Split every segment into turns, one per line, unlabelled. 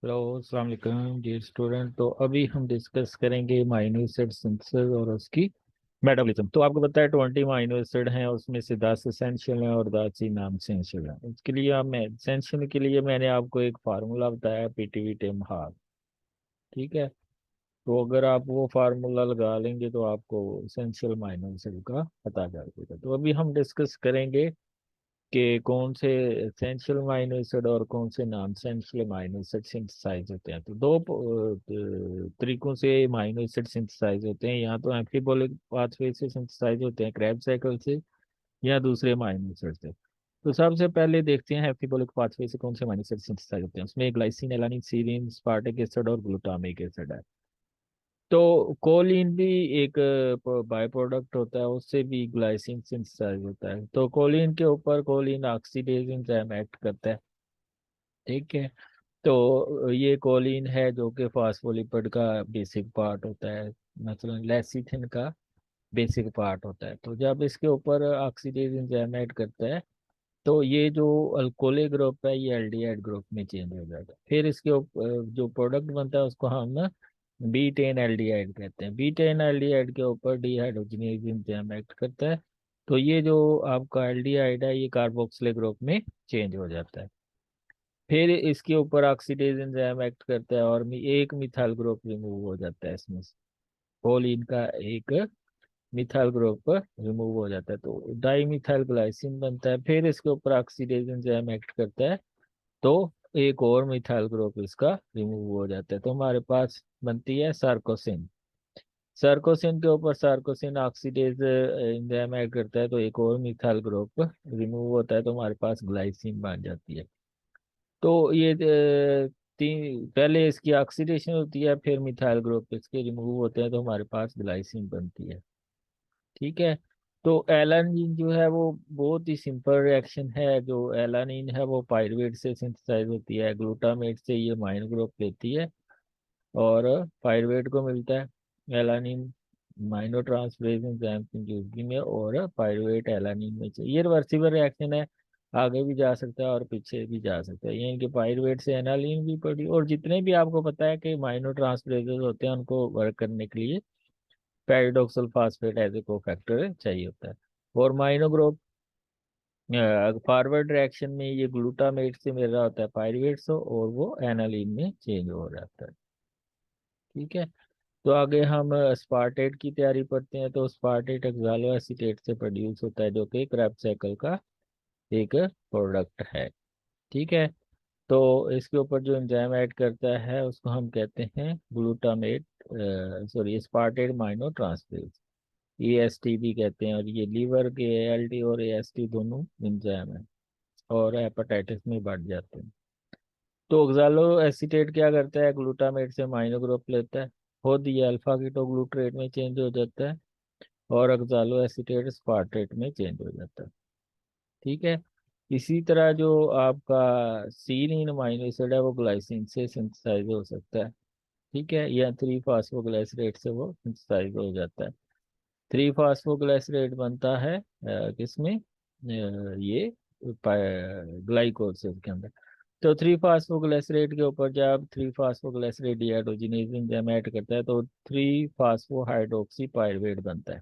Hello अस्सलाम वालेकुम dear student. तो अभी हम डिस्कस करेंगे माइनो एसिड सिंथेसिस और उसकी मेटाबॉलिज्म। तो आपको पता है 20 माइनो एसिड हैं, उसमें से 10 एसेंशियल हैं और 10 ही नॉन एसेंशियल हैं। उसके लिए मैं एसेंशियल के लिए मैंने आपको एक फार्मूला बताया, पीटीवी टेम हाफ। ठीक है, तो अगर आप वो फार्मूला लगा लेंगे तो आपको एसेंशियल माइनो एसिड का पता चल जाएगा। तो अभी हम डिस्कस करेंगे कि कौन से एसेंशियल माइनो एसिड और कौन से नॉन एसेंशियल माइनो एसिड सिंथेसाइज होते हैं। तो दो तरीकों से माइनो एसिड सिंथेसाइज होते हैं, या तो एम्फीबोलिक पाथवे से सिंथेसाइज होते हैं क्रेब्स साइकिल से, या दूसरे माइनो एसिड से। तो सबसे पहले देखते हैं एम्फीबोलिक पाथवे से कौन से माइनो एसिड सिंथेसाइज होते हैं। उसमें glycine, alanine, serine, aspartic acid और ग्लूटामिक एसिड है। तो कोलिन भी एक बाय प्रोडक्ट होता है, उससे भी ग्लाइसिन सिंथेसाइज होता है। तो कोलिन के ऊपर कोलिन ऑक्सीडेज एंजाइम एक्ट करता है। ठीक है, तो ये कोलिन है जो कि फास्फोलिपिड का बेसिक पार्ट होता है, मतलब लेसिथिन का बेसिक पार्ट होता है। तो जब इसके ऊपर ऑक्सीडेज एंजाइम ऐड करता है तो ये जो अल्कोहलिक ग्रुप है ये एल्डिहाइड ग्रुप में चेंज हो जाता है। फिर इसके ऊपर जो प्रोडक्ट बनता है उसको हम बीटेन एल्डिहाइड कहते हैं। बीटेन एल्डिहाइड के ऊपर डिहाइड्रोजनेज एंजाइम एक्ट करता है। तो ये जो आपका एल्डिहाइड है ये कार्बोक्सिलिक ग्रुप में चेंज हो जाता है। फिर इसके ऊपर ऑक्सीडेज एंजाइम एक्ट करता है और एक मिथाइल ग्रुप रिमूव हो जाता है इसमें से। कोलिन का एक मिथाइल ग्रुप रिमूव हो जाता है तो डाई मिथाइल ग्लाइसिन बनता है। फिर इसके ऊपर ऑक्सीडेज एंजाइम एक्ट करता है तो एक और मिथाइल ग्रुप इसका रिमूव हो जाता है। तो हमारे पास बनती है सार्कोसिन। सार्कोसिन के ऊपर सार्कोसिन ऑक्सीडेज एंजाइम ऐड करता है तो एक और मिथाइल ग्रुप रिमूव होता है, तो हमारे पास ग्लाइसिन बन जाती है। तो ये तीन, पहले इसकी ऑक्सीडेशन होती है फिर मिथाइल ग्रुप इसके रिमूव होते हैं तो हमारे पास ग्लाइसिन बनती है। ठीक है, तो एलानिन जो है वो बहुत ही सिंपल रिएक्शन है। जो एलानिन है वो पायरुवेट से सिंथेसाइज होती है, ग्लूटामेट से ये माइन ग्रुप लेती है और पायरुवेट को मिलता है एलानिन माइनो ट्रांसफरेज एंजाइम की यूजरी में, और पायरुवेट एलानिन में चाहिए। ये रिवर्सिबल रिएक्शन है, आगे भी जा सकता है और पीछे भी जा सकता है। यानी कि पायरुवेट से एनालिन भी पड़ी, और जितने भी आपको पता है कि माइनो ट्रांसफरेजेस होते हैं उनको वर्क करने के लिए pyridoxal phosphate as a cofactor चाहिए होता है। और माइनो ग्रुप फॉरवर्ड रिएक्शन में ये ग्लूटामेट से मिल रहा होता है पायरुवेट से, और वो एनालिन में चेंज हो जाता है। ठीक है, तो आगे हम स्पार्टेट की तैयारी पढ़ते हैं। तो स्पार्टेट एक्सालो एसीटेट से प्रोड्यूस होता है जो कि क्रेब्स साइकिल का एक प्रोडक्ट है। ठीक है, तो इसके ऊपर जो एंजाइम ऐड करता है उसको हम कहते हैं ग्लूटामेट, सॉरी स्पार्टेट माइनो ट्रांसफेरेज, एएसटी भी कहते हैं। और ये लीवर के एएलटी और एएसटी दोनों एंजाइम है और हेपेटाइटिस में बढ़ जाते हैं। तो ऑक्सालो एसीटेट क्या करता है, ग्लूटामेट से माइनो ग्रुप लेता है, खुद ये अल्फा कीटोग्लूट्रेट में चेंज हो जाता है और ऑक्सालो एसीटेट स्पार्टेट में चेंज हो जाता है। ठीक है, इसी तरह जो आपका सीरीन अमाइनो एसिड है वो ग्लाइसिन से सिंथेसाइज हो सकता है। ठीक है, या 3 फास्फोग्लाइसरेट से वो सिंथेसाइज हो जाता है। 3 फास्फोग्लाइसरेट बनता है किसमें, ये ग्लाइकोल के अंदर। तो 3 फास्फोग्लाइसरेट के ऊपर जब 3 फास्फोग्लाइसरेट डिहाइड्रोजिनेज एंजाइम ऐड करता है तो 3 फास्फो हाइड्रोक्सी बनता है।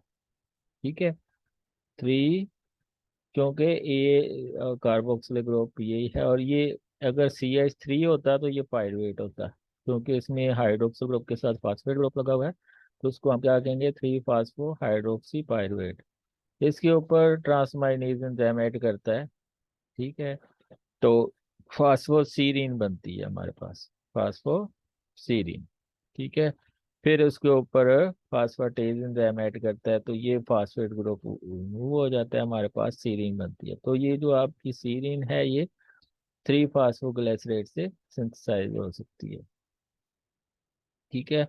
ठीक है, 3, क्योंकि ये कार्बोक्सिलिक ग्रुप यही है, और ये अगर CH3 होता तो ये पायरुवेट होता, क्योंकि इसमें हाइड्रोक्सी ग्रुप के साथ फास्फेट ग्रुप लगा हुआ है। तो उसको हम क्या कहेंगे, 3 फास्फो हाइड्रोक्सी। इसके ऊपर ट्रांसमाइनेज एंजाइम ऐड करता है। ठीक है, तो फास्फोसीरीन बनती है हमारे पास, फास्फोसीरीन। ठीक है, फिर उसके ऊपर फास्फाटेज एंजाइम ऐड करता है तो ये फास्फेट ग्रुप रिमूव हो जाता है, हमारे पास सीरीन बनती है। तो ये जो आपकी सीरीन है ये 3 फास्फोग्लाइसरेट से सिंथेसाइज हो सकती है। ठीक है,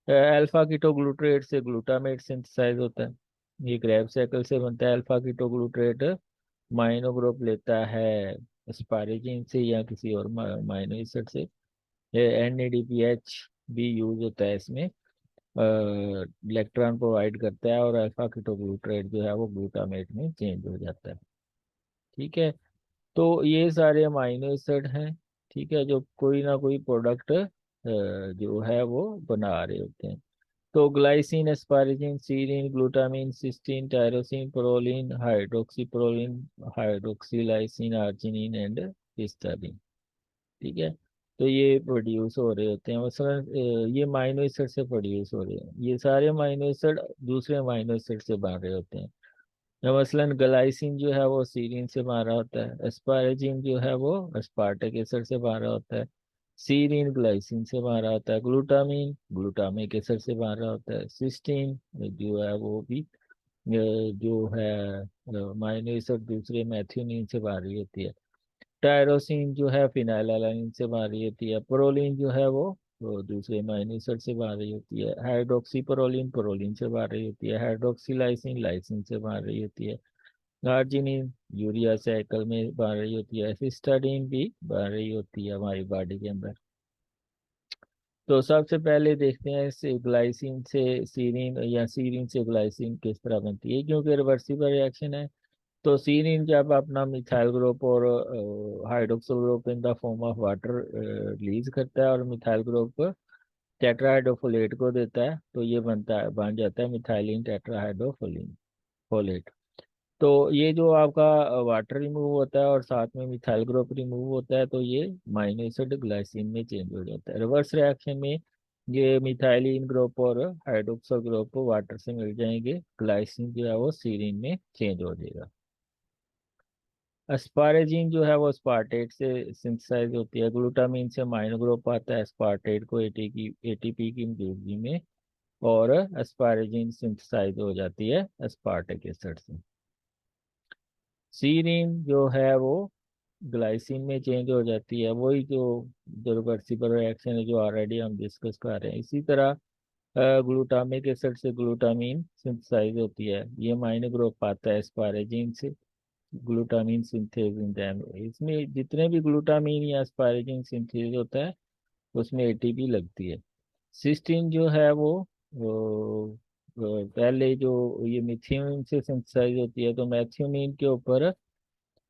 अल्फा कीटोग्लूट्रेट से ग्लूटामेट सिंथेसाइज होता है। ये ग्रेव साइकिल से बनता है। अल्फा कीटोग्लूट्रेट माइनो ग्रुप लेता है एस्पारेजिन से या किसी और माइनो एसिड से। NADPH भी यूज होता है इसमें, इलेक्ट्रॉन प्रोवाइड करता है, और अल्फा कीटोग्लूट्रेट जो है वो ग्लूटामेट में चेंज हो जाता है। ठीक है, तो ये सारे अमाइनो एसिड हैं। ठीक है, जो कोई ना कोई प्रोडक्ट जो है वो बना रहे होते हैं। तो glycine, asparagine, serine, glutamine, cysteine, tyrosine, proline, hydroxyproline, hydroxylysine, arginine and histidine. ठीक है, तो ये प्रोड्यूस हो रहे होते हैं मसलन, ये माइनो एसिड से प्रोड्यूस हो रहे हैं। ये सारे माइनो एसिड दूसरे माइनो एसिड से बन रहे होते हैं। या मसलन ग्लाइसिन जो है वो सीरीन से बन रहा होता है, एस्पारेजिन जो है वो एस्पार्टिक एसिड से बन रहा होता है, सीरीन ग्लाइसिन से बन रहा होता है, ग्लूटामिन ग्लूटामिक एसिड से बन रहा होता है, सिस्टीन जो है वो भी जो है माइनो एसिड दूसरे मैथ्यूनिन से बन रही होती है। टायरोसिन जो है फिनाइललाइन से बन रही होती है। प्रोलिन जो है वो दूसरे अमीनो एसिड से बन रही होती है। हाइड्रोक्सी प्रोलिन प्रोलिन से बन रही होती है। हाइड्रोक्सीलाइसिन लाइसिन से बन रही होती है। आर्जिनिन यूरिया साइकिल में बन रही होती है। हिस्टाडीन भी बन रही होती है हमारी बॉडी के अंदर। तो सबसे पहले देखते हैं इस ग्लाइसिन से सीरीन या सीरीन से ग्लाइसिन किस तरह बनती है, क्योंकि रिवर्सिबल रिएक्शन है। तो सीरीन जब अपना मिथाइल ग्रुप और hydroxyl group in the form of water release करता है और मिथाइल ग्रुप टेट्राहाइड्रोफोलेट को देता है, तो ये बन जाता है मिथाइलिन टेट्राहाइड्रोफोलिन फोलेट। तो ये जो आपका वाटर रिमूव होता है और साथ में मिथाइल ग्रुप रिमूव होता है, तो ये माइनो एसिड ग्लाइसिन में चेंज हो जाता है। रिवर्स रिएक्शन में ये मिथाइलिन ग्रुप और हाइड्रोक्सिल ग्रुप वाटर से मिल जाएंगे, ग्लाइसिन जो है वो सीरीन में चेंज हो जाएगा। अस्पारेजीन जो है वो स्पार्टेट से सिंथेसाइज होती है। ग्लूटामिन से माइनो ग्रुप आता है स्पार्टेट को एटीपी की मौजूदगी में, और अस्पारेजीन सिंथेसाइज हो जाती है अस्पार्टिक एसिड से। सीरीन जो है वो ग्लाइसिन में चेंज हो जाती है, वही जो रिवर्सिबल रिएक्शन है जो ऑलरेडी हम डिस्कस कर रहे हैं। इसी तरह ग्लूटामिक एसिड से ग्लूटामीन सिंथेसाइज होती है, ये माइनो ग्रुप आता है एस्पारेजीन से। ग्लूटामीन सिंथेज एंजाइम, इसमें जितने भी ग्लूटामीन या एस्पारेजिन सिंथेज होता है उसमें एटीपी लगती है। सिस्टीन जो है पहले जो ये मिथ्योनिन से सिंथेसाइज होती है, तो मैथ्योनिन के ऊपर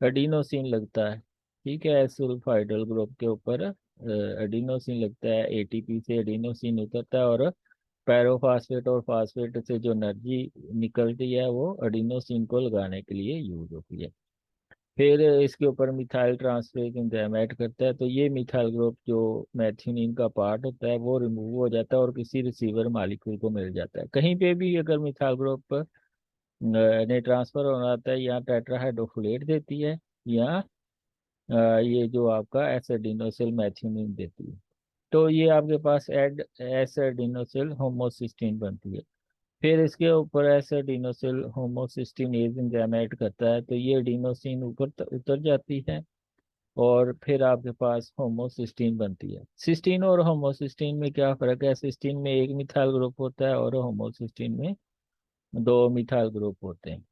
एडिनोसिन लगता है। ठीक है, सल्फाइडल ग्रुप के ऊपर एडिनोसिन लगता है, एटीपी से एडिनोसिन उतरता है और पैरोफास्फेट और फास्फेट से जो एनर्जी निकलती है वो एडिनोसिन को लगाने के लिए यूज होती है। फिर इसके ऊपर मिथाइल ट्रांसफेज एंजाइम ऐड करता है, तो ये मिथाइल ग्रुप जो मैथ्यूनिन का पार्ट होता है वो रिमूव हो जाता है और किसी रिसीवर मालिक्यूल को मिल जाता है। कहीं पे भी अगर मिथाइल ग्रुप ने ट्रांसफर होना होता है, या टेट्राहाइड्रोफोलेट देती है, या ये जो आपका एसिडिनोसिल मैथ्यूनिन देती है। तो ये आपके पास एड एसिडिनोसिल होमोसिस्टीन बनती है। फिर इसके ऊपर एसिडिनोसिल होमोसिस्टीनेज एंजाइम ऐड करता है, तो ये एडिनोसिन ऊपर उतर जाती है और फिर आपके पास होमोसिस्टीन बनती है। सिस्टीन और होमोसिस्टीन में क्या फर्क है? सिस्टीन में एक मिथाइल ग्रुप होता है और होमोसिस्टीन में दो मिथाइल ग्रुप होते हैं।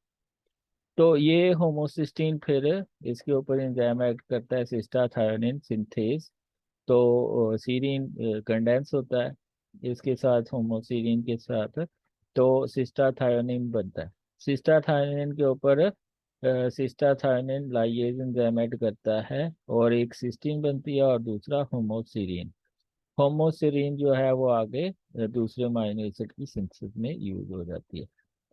तो ये होमोसिस्टीन फिर इसके ऊपर एंजाइम ऐड करता है सिस्टाथायोनिन सिंथेज, तो सीरीन कंडेंस होता है इसके साथ, होमोसीरीन के साथ, तो सिस्टाथायोनिन बनता है। सिस्टाथायोनिन के ऊपर सिस्टाथायोनिन लाइएज एंजाइम ऐड करता है और एक सिस्टीन बनती है और दूसरा होमोसीरीन। होमोसीरीन जो है वो आगे दूसरे माइनो एसिड की सिंथेसिस में यूज हो जाती है।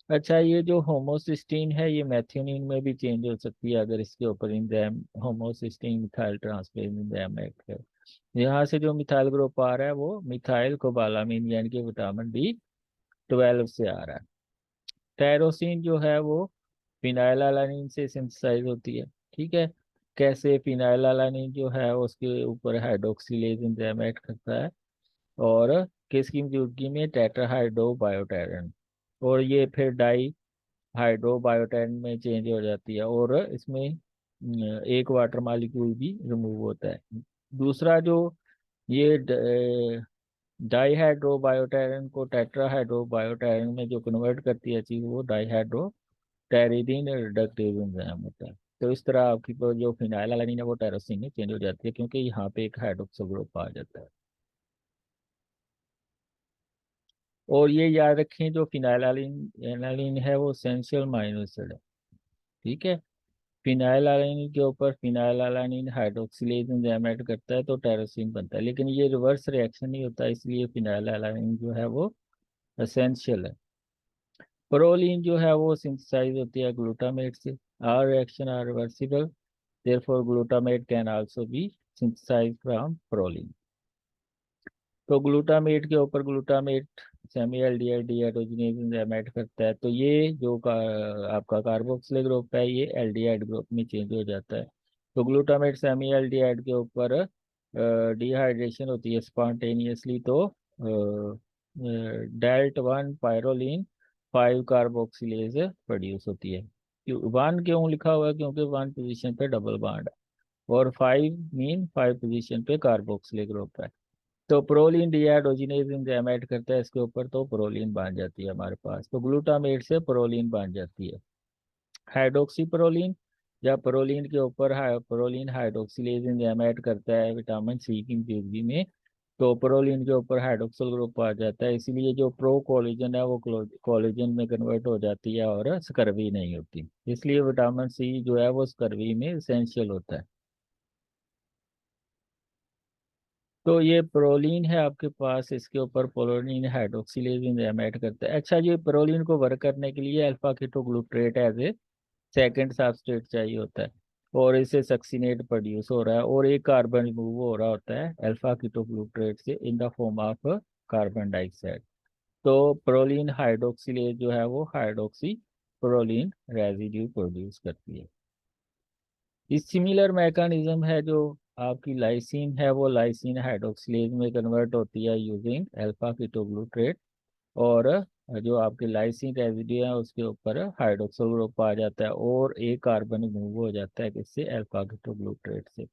अच्छा, ये जो होमोसिस्टीन है ये मैथ्योनिन में भी चेंज हो सकती है अगर इसके ऊपर enzyme homocysteine methyl trans phase enzyme add करे। यहाँ से जो मिथाइल ग्रुप आ रहा है वो मिथाइल कोबालामिन यानी कि विटामिन B12 से आ रहा है। टायरोसिन जो है वो फिनाइललाइन से सिंथेसाइज होती है। ठीक है, कैसे? फिनाइललाइन जो है उसके ऊपर हाइड्रोक्सिलेज एंजाइम ऐड करता है और किसकी मौजूदगी में? टेट्राहाइड्रो बायोटेरन, और ये फिर डाई हाइड्रो बायोटेरन में चेंज हो जाती है और इसमें एक वाटर मॉलिक्यूल भी रिमूव होता है। दूसरा जो ये डाईहाइड्रो बायोटेरन को टेट्राहाइड्रो बायोटेरन में जो कन्वर्ट करती है चीज, वो डाईहाइड्रो टेरिडीन रिडक्टेज एंजाइम होता है। तो इस तरह आपकी जो फिनाइललाइन है वो टेरोसिन में चेंज हो जाती है, क्योंकि यहाँ पे एक हाइड्रोक्सो ग्रुप आ जाता है। और ये याद रखें, जो फिनाइललाइन है वो एसेंशियल माइनो एसिड है। ठीक है, फिनाइलएलानिन के ऊपर फिनाइलएलानिन हाइड्रोक्सिलेज एंजाइम ऐड करता है तो टायरोसिन बनता है, लेकिन ये रिवर्स रिएक्शन नहीं होता, इसलिए फिनाइलएलानिन जो है वो एसेंशियल है। प्रोलीन जो है वो सिंथेसाइज होती है ग्लूटामेट से। Are reaction are reversible, therefore glutamate can also be synthesize from proline. तो ग्लूटामेट के ऊपर glutamate semi aldehyde dehydrogenase enzyme add करता है, तो ये जो आपका कार्बोक्सिलिक ग्रुप है ये एल्डिहाइड ग्रुप में चेंज हो जाता है। तो ग्लूटामेट सेमी एल्डिहाइड के ऊपर डिहाइड्रेशन होती है स्पॉन्टेनियसली, तो डेल्ट वन पायरोलिन 5 कार्बोक्सिलेज प्रोड्यूस होती है। वन क्यों लिखा हुआ है? क्योंकि वन पोजीशन पे डबल बॉन्ड है और 5 पोजीशन पे कार्बोक्सिलिक ग्रुप है। तो प्रोलीन डिहाइड्रोजिनेज एंजाइम ऐड करता है इसके ऊपर, तो प्रोलीन बन जाती है हमारे पास। तो ग्लूटामेट से प्रोलीन बन जाती है। हाइड्रोक्सी प्रोलीन, या प्रोलीन के ऊपर प्रोलीन हाइड्रोक्सिलेज एंजाइम ऐड करता है विटामिन सी की मौजूदगी में, तो प्रोलीन के ऊपर हाइड्रोक्सिल ग्रुप आ जाता है, इसीलिए जो प्रो कोलेजन है वो कोलेजन में कन्वर्ट हो जाती है और स्कर्वी नहीं होती। इसलिए विटामिन सी जो है वो स्कर्वी में इसेंशियल होता है। तो ये प्रोलीन है आपके पास, इसके ऊपर प्रोलीन हाइड्रोक्सिलेज एंजाइम ऐड करता है। अच्छा, ये प्रोलीन को वर्क करने के लिए alpha ketoglutarate as a second substrate चाहिए होता है, और इससे सक्सिनेट प्रोड्यूस हो रहा है और एक कार्बन रिमूव हो रहा होता है अल्फा कीटोग्लूट्रेट से in the form of carbon dioxide. तो प्रोलीन हाइड्रोक्सिलेज जो है वो हाइड्रोक्सी प्रोलीन रेजिड्यू प्रोड्यूस करती है। इस सिमिलर मैकेनिज्म है जो आपकी लाइसिन है, वो लाइसिन हाइड्रोक्सिलेज में कन्वर्ट होती है यूजिंग अल्फा कीटोग्लूट्रेट, और जो आपके लाइसिन रेजिड्यू है उसके ऊपर हाइड्रोक्सिल ग्रुप आ जाता है और एक कार्बन मूव हो जाता है किससे? अल्फा कीटोग्लूट्रेट से,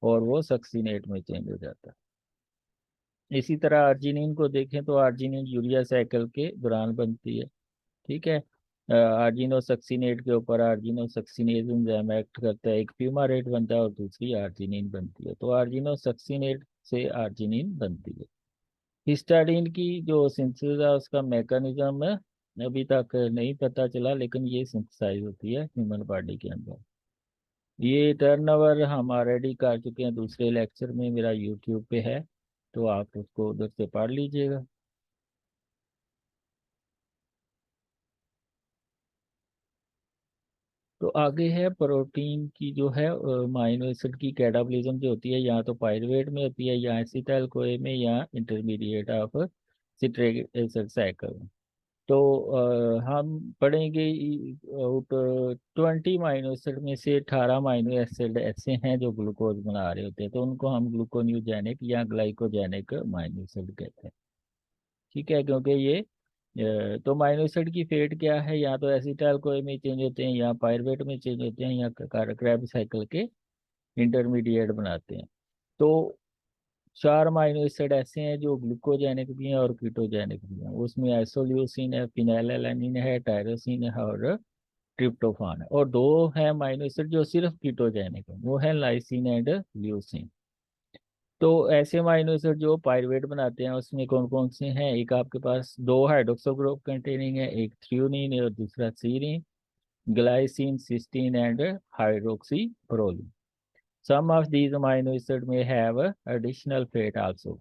और वो सक्सीनेट में चेंज हो जाता है। इसी तरह अर्जिनिन को देखें तो अर्जिनिन यूरिया साइकिल के दौरान बनती है। ठीक है, आर्जिनो सक्सीनेट के ऊपर आर्जिनो सक्सीनेज एंजाइम एक्ट करता है, एक फ्यूमारेट बनता है और दूसरी आर्जिनिन बनती है। तो आर्जिनो सक्सीनेट से आर्जिनिन बनती है। हिस्टाडीन की जो सिंथेसिस है उसका मैकेनिज्म अभी तक नहीं पता चला, लेकिन ये सिंथेसाइज होती है ह्यूमन बॉडी के अंदर। ये टर्नओवर हम ऑलरेडी कर चुके हैं दूसरे लेक्चर में, मेरा यूट्यूब पे है, तो आप उसको उधर से पढ़ लीजिएगा। तो आगे है प्रोटीन की जो है अमाइनो एसिड की कैटाबॉलिज्म जो होती है, या तो पायरुवेट में होती है या एसिटाइल कोए में या intermediate of citric acid cycle में। तो हम पढ़ेंगे 20 अमाइनो एसिड में से 18 अमाइनो एसिड ऐसे हैं जो ग्लूकोज बना रहे होते हैं, तो उनको हम ग्लूकोन्यूजेनिक या ग्लाइकोजेनिक अमाइनो एसिड कहते हैं। ठीक है, क्योंकि ये तो अमाइनो एसिड की फेट क्या है? या तो एसिटाइल कोए में चेंज होते हैं या पायरुवेट में चेंज होते हैं या क्रेब्स साइकिल के इंटरमीडिएट बनाते हैं। तो 4 अमाइनो एसिड ऐसे हैं जो ग्लूकोजेनिक भी हैं और कीटोजेनिक भी हैं। उसमें आइसोल्यूसिन है, फिनाइलएलानिन है, टायरोसिन है और ट्रिप्टोफान है। और दो है अमाइनो एसिड जो सिर्फ कीटोजेनिक है, वो है लाइसिन एंड ल्यूसिन। तो ऐसे अमाइनो एसिड जो पायरुवेट बनाते हैं उसमें कौन कौन से हैं? एक आपके पास दो हाइड्रोक्सो ग्रुप कंटेनिंग है, एक थ्रियोनिन और दूसरा serine, glycine, cysteine and hydroxy proline. Some of these amino acid में हैव एडिशनल फेट आल्सो।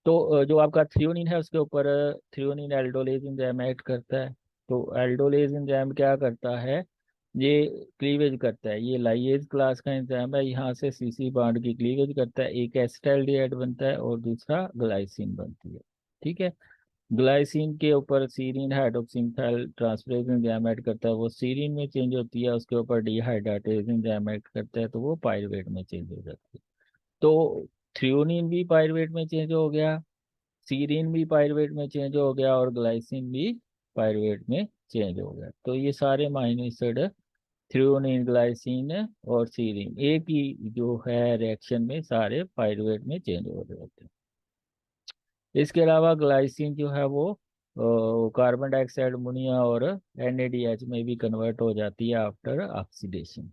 तो जो आपका थ्रियोनिन है उसके ऊपर थ्रियोनिन एल्डोलेज एंजाइम एक्ट करता है। तो एल्डोलेज एंजाइम क्या करता है? ये क्लीवेज करता है, ये लाइएज क्लास का एंजाइम है, यहाँ से सीसी बॉन्ड की क्लीवेज करता है, एक एसिटाइलडिहाइड बनता है और दूसरा ग्लाइसिन बनती है। ठीक है, ग्लाइसिन के ऊपर सीरीन हाइड्रोक्सिनथाइल ट्रांसफरेज एंजाइम ऐड करता है, वो सीरीन में चेंज होती है, उसके ऊपर डिहाइड्रेटेज एंजाइम ऐड करता है तो वो पायरुवेट में चेंज हो जाती है। तो थ्रियोनिन भी पायरुवेट में चेंज हो गया, सीरीन भी पायरुवेट में चेंज हो गया और ग्लाइसिन भी पायरुवेट में चेंज हो गया। तो ये सारे अमाइनो एसिड थ्रियोनिन, ग्लाइसिन और सीरीन एक ही जो है रिएक्शन में सारे पायरुवेट में चेंज हो रहे होते हैं। इसके अलावा ग्लाइसिन जो है वो कार्बन डाइऑक्साइड, अमोनिया और NADH में भी कन्वर्ट हो जाती है आफ्टर ऑक्सीडेशन।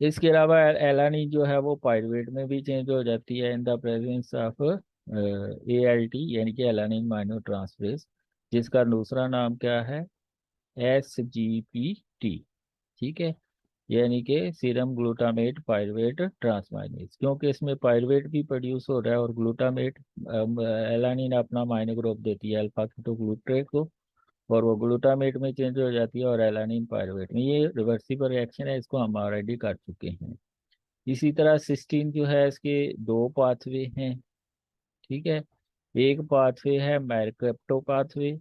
इसके अलावा एलानिन जो है वो पायरुवेट में भी चेंज हो जाती है in the presence of ALT, यानी कि एलानिन माइनो ट्रांसफरेज, जिसका दूसरा नाम क्या है? SGP T. ठीक है, यानी कि सीरम ग्लूटामेट पायरुवेट ट्रांसमाइनेज, क्योंकि इसमें पायरुवेट भी प्रोड्यूस हो रहा है और ग्लूटामेट, एलानिन अपना माइनर ग्रुप देती है अल्फा कीटोग्लूट्रेट को, और वो ग्लूटामेट में चेंज हो जाती है और एलानिन पायरुवेट में। ये रिवर्सिबल रिएक्शन है, इसको हम ऑलरेडी कर चुके हैं। इसी तरह सिस्टीन जो है, इसके दो पाथवे हैं। ठीक है, एक पाथवे है मैरकेप्टो पाथवे,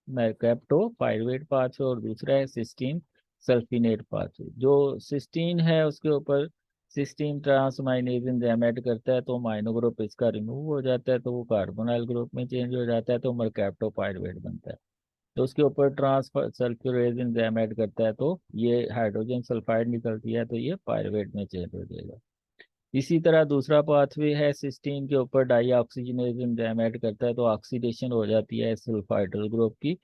मैरकेप्टो पायरुवेट पाथवे, और दूसरा है सिस्टीन सल्फिनेट पाथवे। जो सिस्टीन है उसके ऊपर सिस्टीन ट्रांसमाइनेज एंजाइम ऐड करता है, तो माइनो ग्रुप इसका रिमूव हो जाता है, तो वो कार्बोनाइल ग्रुप में चेंज हो जाता है, तो मरकैप्टो पायरुवेट बनता है। तो उसके ऊपर ट्रांस सल्फ्यूरेज एंजाइम ऐड करता है, तो ये हाइड्रोजन सल्फाइड निकलती है, तो ये पायरुवेट में चेंज हो जाएगा। इसी तरह दूसरा पाथवे है सिस्टीन के ऊपर डाई ऑक्सीजनेज एंजाइम ऐड करता है, तो ऑक्सीडेशन हो जाती है सल्फाइडल ग्रुप की,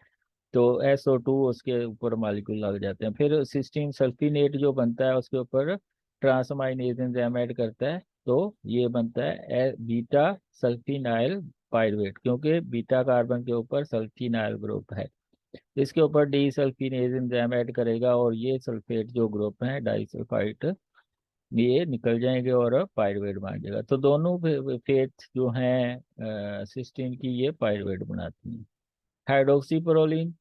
तो SO2 उसके ऊपर मॉलिक्यूल लग जाते हैं। फिर सिस्टीन सल्फिनेट जो बनता है उसके ऊपर ट्रांसमाइनेज एंजाइम ऐड करता है, तो ये बनता है बीटा सल्फिनाइल पायरुवेट, क्योंकि बीटा कार्बन के ऊपर सल्फिनाइल ग्रुप है। इसके ऊपर डी सल्फिनेज एंजाइम ऐड करेगा और ये सल्फेट जो ग्रुप है डाई सल्फाइड, ये निकल जाएंगे और पायरुवेट बन जाएगा। तो दोनों फेट जो हैं सिस्टीन की, ये पायरुवेट बनाती हैं। हाइड्रोक्सीप्रोलिन,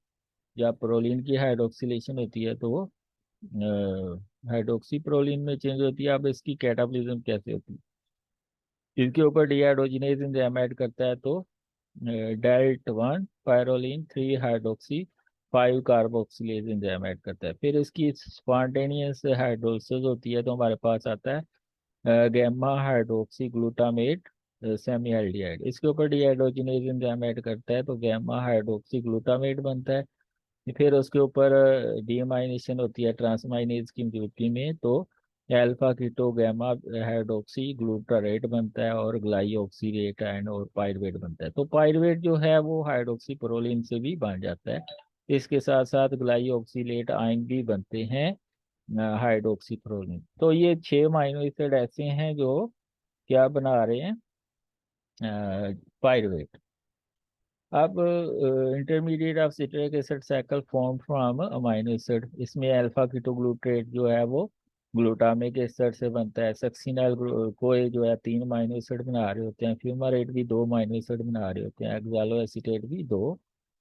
जब प्रोलीन की हाइड्रोक्सिलेशन होती है तो वो हाइड्रोक्सीप्रोलीन में चेंज होती है। अब इसकी कैटाबॉलिज्म कैसे होती है, इसके ऊपर डीहाइड्रोजिनेज एंजाइम ऐड करता है, तो dealt 1 पायरोलिन 3 hydroxy 5 carboxylase enzyme add करता है। फिर इसकी स्पॉन्टेनियस हाइड्रोलिसिस होती है, तो हमारे पास आता है gamma hydroxy glutamate semi aldehyde. इसके ऊपर डीहाइड्रोजिनेज एंजाइम ऐड करता है, तो गैमा हाइड्रोक्सी ग्लूटामेट बनता है। फिर उसके ऊपर डीमाइनेशन होती है ट्रांसमाइनेज की मौजूदगी में, तो alpha keto gamma hydroxy glutarate बनता है और ग्लाइऑक्सीरेट एंड और पायरुवेट बनता है। तो पायरुवेट जो है वो हाइड्रोक्सी प्रोलिन से भी बन जाता है। इसके साथ साथ ग्लाइऑक्सीलेट आयन भी बनते हैं हाइड्रोक्सी प्रोलिन। तो ये 6 अमीनो एसिड ऐसे हैं जो क्या बना रहे हैं, पायरुवेट। अब intermediate of citric acid cycle form from amino acid, इसमें अल्फा कीटोग्लूट्रेट जो है वो ग्लूटामिक एसिड से बनता है। सक्सिनाइल कोए जो है 3 अमाइनो एसिड बना रहे होते हैं, फ्यूमारेट भी 2 अमाइनो एसिड बना रहे होते हैं, एक्सालो एसीटेट भी 2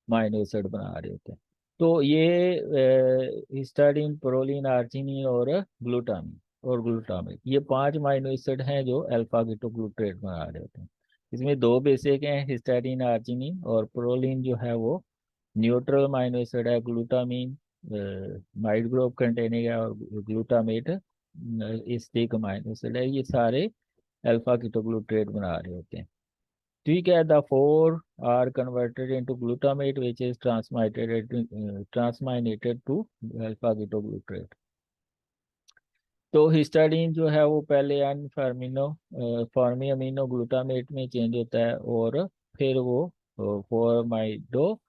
अमाइनो एसिड बना रहे होते हैं। तो ये हिस्टाडीन प्रोलिन आर्जिनिन और ग्लूटामिक ये 5 अमाइनो एसिड हैं जो अल्फा कीटोग्लूट्रेट बना रहे होते हैं। इसमें दो बेसिक हैं, हिस्टाडीन आर्जिनिन, और प्रोलिन जो है वो न्यूट्रल अमाइनो एसिड है। ग्लूटामीन माइड ग्रुप कंटेनिंग है, और ग्लूटामेट स्टिक अमाइनो एसिड है। ये सारे अल्फा कीटोग्लूट्रेट बना रहे होते हैं। ठीक है, the four are converted into glutamate which is transaminated to alpha ketoglutarate. तो हिस्टाडीन जो है वो पहले एन फॉर्मी अमीनो ग्लूटामेट में चेंज होता है, और फिर वो formamido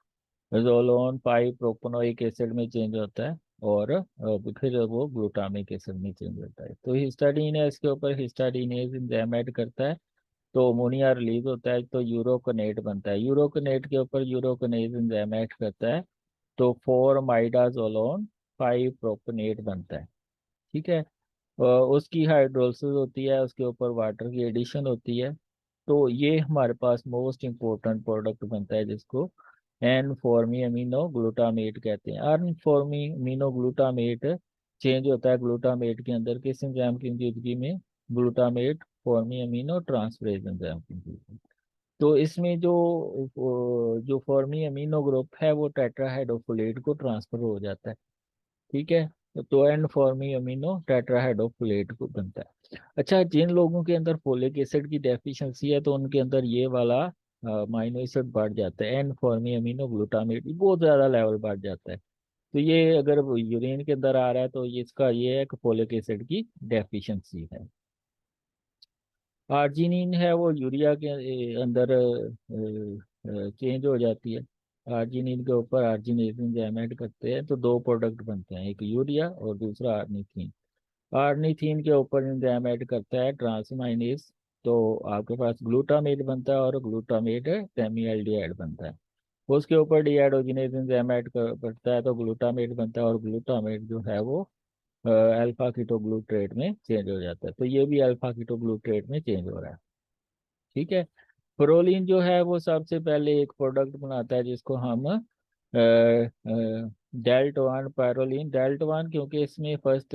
zolone pi propionic acid में चेंज होता है, और फिर वो ग्लूटामिक एसिड में चेंज होता है। तो हिस्टाडीन है, इसके ऊपर हिस्टाडीनेज एंजाइम ऐड करता है, तो अमोनिया रिलीज होता है, तो यूरोकनेट बनता है। यूरोकनेट के ऊपर यूरोकनेज एंजाइम ऐड करता है, तो 4 माइडाजोलोन 5 प्रोपोनेट बनता है। ठीक है, उसकी हाइड्रोलिसिस होती है, उसके ऊपर वाटर की एडिशन होती है, तो ये हमारे पास मोस्ट इम्पोर्टेंट प्रोडक्ट बनता है, जिसको एन फॉर्मी अमीनो ग्लूटामेट कहते हैं। अन फॉर्मी अमीनो ग्लूटामेट चेंज होता है ग्लूटामेट के अंदर किस एंजाइम की मौजूदगी में, ग्लूटामेट फॉर्मी अमीनो ट्रांसफरेज एंजाइम की मौजूदगी में। तो इसमें जो फॉर्मी अमीनो ग्रुप है वो टेट्राहाइड्रोफोलेट को ट्रांसफर हो जाता है। ठीक है, तो एन फॉर्मी अमीनो टेट्राहाइड्रोफोलेट को बनता है। अच्छा, जिन लोगों के अंदर फोलिक एसिड की डेफिशिएंसी है, तो उनके अंदर ये वाला अमाइनो एसिड बढ़ जाता है, एन फॉर्मी अमीनो ग्लूटामेट बहुत ज्यादा लेवल बढ़ जाता है। तो ये अगर यूरिन के अंदर आ रहा है, तो ये इसका ये है कि फोलिक एसिड की डेफिशिएंसी है। आर्जिनिन है वो यूरिया के अंदर चेंज हो जाती है। आर्जिनिन के ऊपर आर्जिनेज एंजाइम ऐड करते हैं, तो दो प्रोडक्ट बनते हैं, एक यूरिया और दूसरा आर्निथीन। आर्निथीन के ऊपर एंजाइम ऐड करता है ट्रांसमाइनेज, तो आपके पास ग्लूटामेट बनता है और ग्लूटामेट सेमी एल्डिहाइड बनता है। उसके ऊपर डीहाइड्रोजिनेज एंजाइम ऐड करता है तो ग्लूटामेट बनता है, और ग्लूटामेट जो है वो अल्फा कीटोग्लूट्रेट में चेंज हो जाता है। तो ये भी अल्फा कीटोग्लूट्रेट में चेंज हो रहा है। ठीक है। प्रोलीन जो है वो सबसे पहले एक प्रोडक्ट बनाता है जिसको हम डेल्ट वन पायरोलिन, डेल्ट वन क्योंकि इसमें फर्स्ट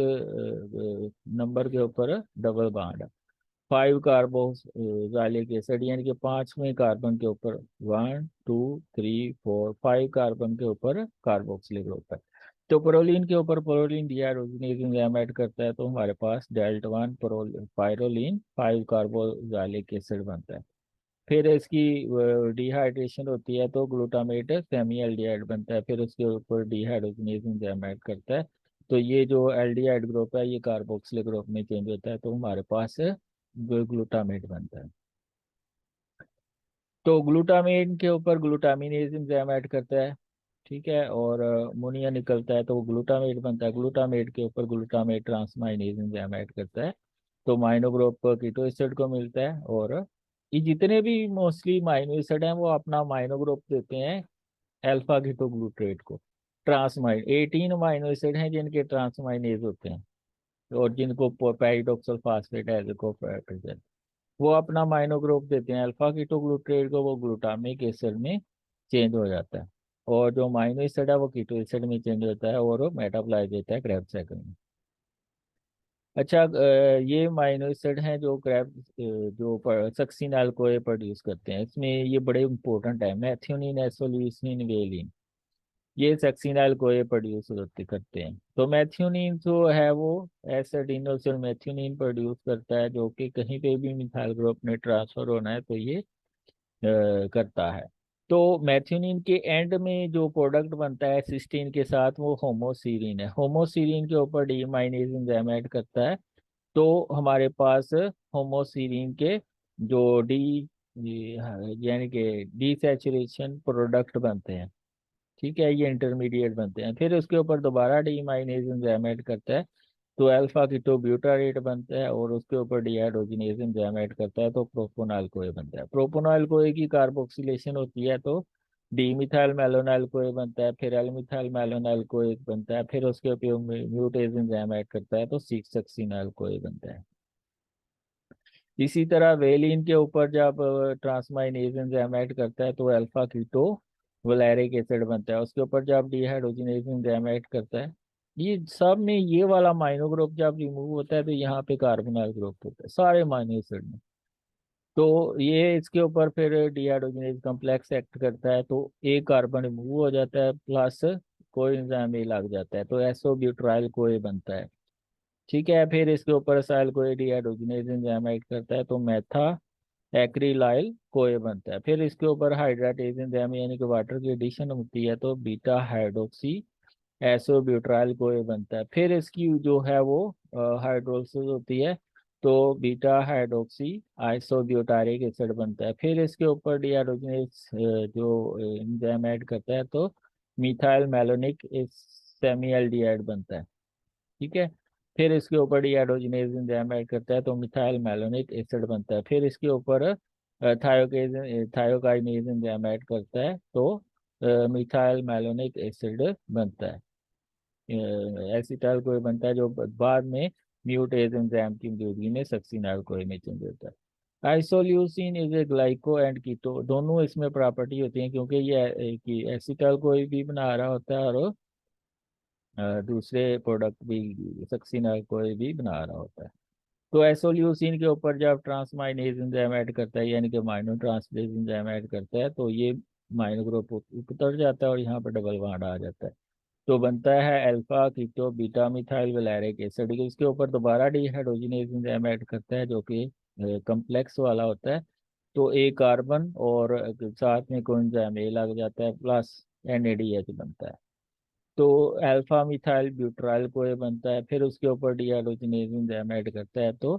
नंबर के ऊपर डबल बॉन्ड है। 5 कार्बोक्सिलिक एसिड यानी कि 5वें कार्बन के ऊपर 1 2 3 4 5 कार्बन के ऊपर कार्बोक्सिलिक ग्रुप है। तो प्रोलीन के ऊपर प्रोलीन डीहाइड्रोजिनेज एंजाइम ऐड करता है तो हमारे पास डेल्ट वन पायरोलिन 5 कार्बोक्सिलिक एसिड बनता है। फिर इसकी डिहाइड्रेशन होती है तो ग्लूटामेट सेमी एल्डिहाइड बनता है, फिर उसके ऊपर डिहाइड्रोजिनेज एंजाइम ऐड करता है तो ये जो एल्डिहाइड ग्रुप है ये कार्बोक्सिलिक ग्रुप में चेंज होता है तो हमारे पास ग्लूटामेट बनता है। तो ग्लूटामेट के ऊपर ग्लूटामिनेज एंजाइम ऐड करता है। ठीक है। और अमोनिया निकलता है तो वो ग्लूटामेट बनता है, ग्लूटामेट के ऊपर ग्लूटामेट ट्रांसमाइनेज एंजाइम ऐड करता है तो माइनो ग्रुप कीटो एसिड को मिलता है। और ये जितने भी मोस्टली माइनो एसिड हैं वो अपना माइनो ग्रुप देते हैं अल्फा कीटोग्लूट्रेट को। ट्रांसमाइन 18 माइनो एसिड हैं जिनके ट्रांसमाइनेज होते हैं और जिनको पेरिडोक्सल फास्फेट एज को प्रेजेंट, वो अपना माइनो ग्रुप देते हैं अल्फा कीटोग्लूट्रेट को, वो ग्लूटामिक एसिड में चेंज हो जाता है। और जो माइनो एसिड है वो कीटो एसिड में चेंज होता है और वो मेटाबोलाइज होता है क्रेब्स साइकिल में। अच्छा, ये माइनो एसिड हैं जो जो सक्सिन अल्कोए प्रोड्यूस करते हैं, इसमें ये बड़े इंपॉर्टेंट है, मेथियोनिन एसोल्यूसिन वेलिन, ये सक्सिन अल्कोए प्रोड्यूस करते हैं। तो मेथियोनिन जो है वो एसिडिनोसिल मेथियोनिन प्रोड्यूस करता है जो कि कहीं पे भी मिथाइल ग्रुप में ट्रांसफर होना है तो ये करता है। तो मैथ्यूनिन के एंड में जो प्रोडक्ट बनता है सिस्टीन के साथ वो होमोसीरीन है, होमोसीरीन के ऊपर डीमाइनेज एंजाइम ऐड करता है तो हमारे पास होमोसीरीन के जो यानी कि डी सैचुरेशन प्रोडक्ट बनते हैं। ठीक है, ये इंटरमीडिएट बनते हैं, फिर उसके ऊपर दोबारा डीमाइनेज एंजाइम ऐड करता है तो अल्फा कीटोब्यूटारेट बनता है और उसके ऊपर डीहाइड्रोजिनेज एंजाइम ऐड करता है तो प्रोपोनॉल कोए बनता है। प्रोपोनॉल कोए की कार्बोक्सिलेशन होती है तो डी मिथाइल मैलोनाइल कोए बनता है, फिर एल मिथाइल मैलोनाइल कोए बनता है, फिर उसके ऊपर म्यूटेज एंजाइम ऐड करता है तो सिक्स सक्सिनॉल कोए बनता है। इसी तरह वेलिन के ऊपर जब ट्रांसमाइनेज एंजाइम ऐड करता है तो अल्फा कीटो वलैरिक एसिड बनता है, उसके ऊपर जब डिहाइड्रोजिनेज एंजाइम ऐड करता है, ये सब में ये वाला माइनो ग्रुप जब रिमूव होता है तो यहाँ पे कार्बोनाइल ग्रुप होता है सारे माइनो एसिड में। तो ये इसके ऊपर फिर डिहाइड्रोजिनेज कॉम्प्लेक्स एक्ट करता है तो एक कार्बन रिमूव हो जाता है प्लस कोई एंजाइम ये लग जाता है तो एसो ब्यूटाइल कोए बनता है। ठीक है। फिर इसके ऊपर साइल कोए डिहाइड्रोजिनेज एंजाइम ऐड करता है तो मेथा एक्रिलाइल कोए बनता है, फिर इसके ऊपर हाइड्रेटेज एंजाइम यानी कि वाटर की एडिशन होती है तो बीटा हाइड्रोक्सी एसोब्यूटाइल कोए बनता है, फिर इसकी जो है वो हाइड्रोलिसिस होती है तो बीटा हाइड्रोक्सी आइसोब्यूटारिक एसिड बनता है, फिर इसके ऊपर डिहाइड्रोजनेज जो एंजाइम ऐड करता है तो मिथाइल मैलोनिक सेमी एल्डिहाइड बनता है। ठीक है। फिर इसके ऊपर डिहाइड्रोजिनेज एंजाइम ऐड करता है तो मिथाइल मैलोनिक एसिड बनता है, फिर इसके ऊपर थायोकाइनेज एंजाइम ऐड करता है तो मिथाइल मैलोनिक एसिड बनता है। एसिटाइल कोई बनता है जो बाद में म्यूटेज एंजाइम की मौजूदगी में सक्सिनाइल कोई में चेंज होता है। Isoleucine is a glyco and keto, दोनों इसमें प्रॉपर्टी होती है क्योंकि ये कि एसिटाइल कोई भी बना रहा होता है और दूसरे प्रोडक्ट भी सक्सिनाइल कोई भी बना रहा होता है। तो एसोल्यूसिन के ऊपर जब ट्रांसमाइनेज एंजाइम ऐड करता है यानी कि माइनो ट्रांसफेज एंजाइम ऐड करता है तो ये माइनो ग्रुप उतर जाता है और यहाँ पर डबल बॉन्ड आ जाता है तो बनता है alpha keto beta methyl valeric acid. इसके ऊपर दोबारा डिहाइड्रोजिनेज एंजाइम ऐड करता है जो कि कम्प्लेक्स वाला होता है तो एक कार्बन और साथ में कोएंजाइम ए लग जाता है प्लस NADH बनता है तो अल्फा मिथाइल ब्यूटाइल कोए बनता है, फिर उसके ऊपर डिहाइड्रोजिनेज एंजाइम ऐड करता है तो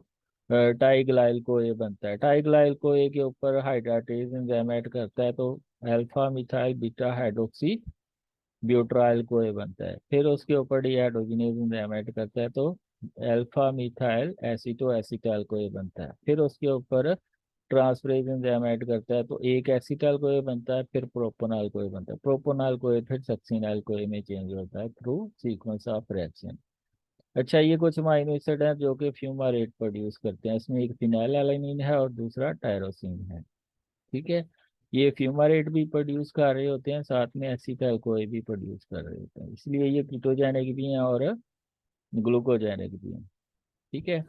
टाइग्लाइल कोए बनता है, टाइग्लाइल कोए के ऊपर हाइड्रेटेज एंजाइम ऐड करता है तो alpha methyl beta hydroxy butyl कोए बनता है, फिर उसके ऊपर डिहाइड्रोजिनेज एंजाइम ऐड करता है तो alpha methyl aceto acetyl CoA बनता है, फिर उसके ऊपर ट्रांसफरेज एंजाइम ऐड करता है तो एक एसिटाइल कोए बनता है, फिर प्रोपोनॉल कोए बनता है, प्रोपोनॉल कोए फिर सक्सिनाइल कोए में चेंज होता है थ्रू सीक्वेंस ऑफ रिएक्शन। अच्छा, ये कुछ अमाइनो एसिड हैं जो कि फ्यूमारेट प्रोड्यूस करते हैं। इसमें एक फिनाइल एलानिन है और दूसरा टायरोसिन है। ठीक है, ये फ्यूमारेट भी प्रोड्यूस कर रहे होते हैं, साथ में एसिटाइल कोए भी प्रोड्यूस कर रहे होते हैं, इसलिए ये कीटोजेनिक भी हैं और ग्लूकोजेनिक भी हैं। ठीक है,